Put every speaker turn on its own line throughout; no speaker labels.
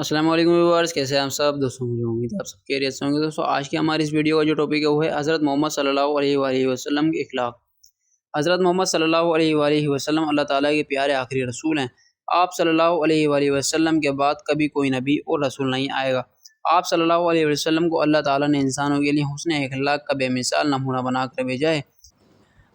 السلام علیکم ویورز، کیسے ہیں آپ سب دوستوں؟ مجھے امید ہے آپ سب خیریت سے ہوں گے۔ دوستوں آج کی ہماری اس ویڈیو کا جو ٹاپک ہے وہ ہے حضرت محمد صلی اللہ علیہ وآلہ وسلم کے اخلاق۔ حضرت محمد صلی اللہ علیہ وآلہ وسلم اللہ تعالیٰ کے پیارے آخری رسول ہیں۔ آپ صلی اللہ علیہ وآلہ وسلم کے بعد کبھی کوئی نبی اور رسول نہیں آئے گا۔ آپ صلی اللہ علیہ وسلم کو اللہ تعالیٰ نے انسانوں کے لیے حسن اخلاق کا بے مثال نمونہ بنا کر بھیجا ہے۔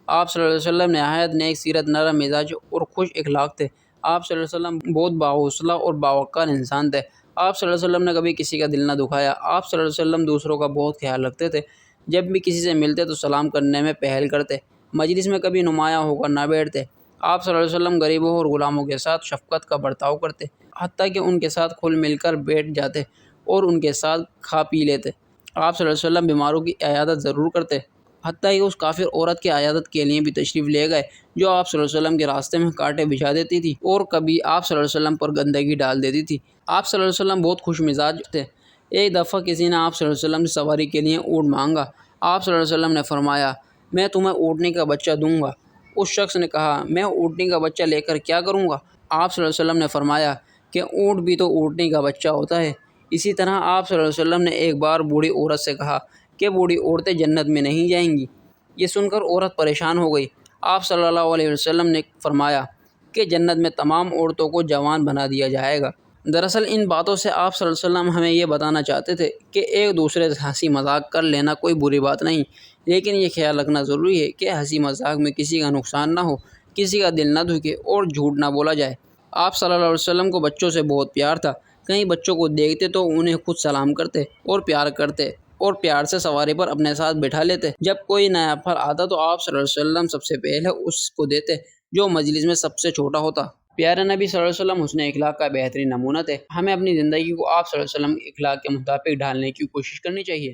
آپ صلی اللہ علیہ وسلم نہایت نیک سیرت، نرم مزاج اور خوش اخلاق تھے۔ آپ صلی اللہ علیہ وسلم بہت باحوصلہ اور باوقار انسان تھے۔ آپ صلی اللہ علیہ وسلم نے کبھی کسی کا دل نہ دکھایا۔ آپ صلی اللہ علیہ وسلم دوسروں کا بہت خیال رکھتے تھے۔ جب بھی کسی سے ملتے تو سلام کرنے میں پہل کرتے۔ مجلس میں کبھی نمایاں ہو کر نہ بیٹھتے۔ آپ صلی اللہ علیہ وسلم غریبوں اور غلاموں کے ساتھ شفقت کا برتاؤ کرتے، حتیٰ کہ ان کے ساتھ کھل مل کر بیٹھ جاتے اور ان کے ساتھ کھا پی لیتے۔ آپ صلی اللہ علیہ وسلم بیماروں کی عیادت ضرور کرتے، حتیٰ کہ اس کافر عورت کی عیادت کے لیے بھی تشریف لے گئے جو آپ صلی اللہ علیہ وسلم کے راستے میں کانٹے بچھا دیتی تھی اور کبھی آپ صلی اللہ علیہ وسلم پر گندگی ڈال دیتی تھی۔ آپ صلی اللہ علیہ وسلم بہت خوش مزاج تھے۔ ایک دفعہ کسی نے آپ صلی اللہ علیہ وسلم سے سواری کے لیے اونٹ مانگا۔ آپ صلی اللہ علیہ وسلم نے فرمایا، میں تمہیں اونٹنی کا بچہ دوں گا۔ اس شخص نے کہا، میں اونٹنی کا بچہ لے کر کیا کروں گا؟ آپ صلی اللہ علیہ وسلم نے فرمایا کہ اونٹ بھی تو اونٹنی کا بچہ ہوتا ہے۔ اسی طرح آپ صلی اللہ علیہ وسلم نے ایک بار بوڑھی عورت سے کہا کہ بوڑھی عورتیں جنت میں نہیں جائیں گی۔ یہ سن کر عورت پریشان ہو گئی۔ آپ صلی اللہ علیہ وسلم نے فرمایا کہ جنت میں تمام عورتوں کو جوان بنا دیا جائے گا۔ دراصل ان باتوں سے آپ صلی اللہ علیہ وسلم ہمیں یہ بتانا چاہتے تھے کہ ایک دوسرے سے ہنسی مذاق کر لینا کوئی بری بات نہیں، لیکن یہ خیال رکھنا ضروری ہے کہ ہنسی مذاق میں کسی کا نقصان نہ ہو، کسی کا دل نہ دکھے اور جھوٹ نہ بولا جائے۔ آپ صلی اللہ علیہ وسلم کو بچوں سے بہت پیار تھا۔ کہیں بچوں کو دیکھتے تو انہیں خود سلام کرتے اور پیار کرتے اور پیار سے سواری پر اپنے ساتھ بٹھا لیتے۔ جب کوئی نیا پھل آتا تو آپ صلی اللہ علیہ وسلم سب سے پہلے اس کو دیتے جو مجلس میں سب سے چھوٹا ہوتا۔ پیارے نبی صلی اللہ علیہ وسلم حسن اخلاق کا بہترین نمونہ تھے۔ ہمیں اپنی زندگی کو آپ صلی اللہ علیہ وسلم کے اخلاق کے مطابق ڈھالنے کی کوشش کرنی چاہیے۔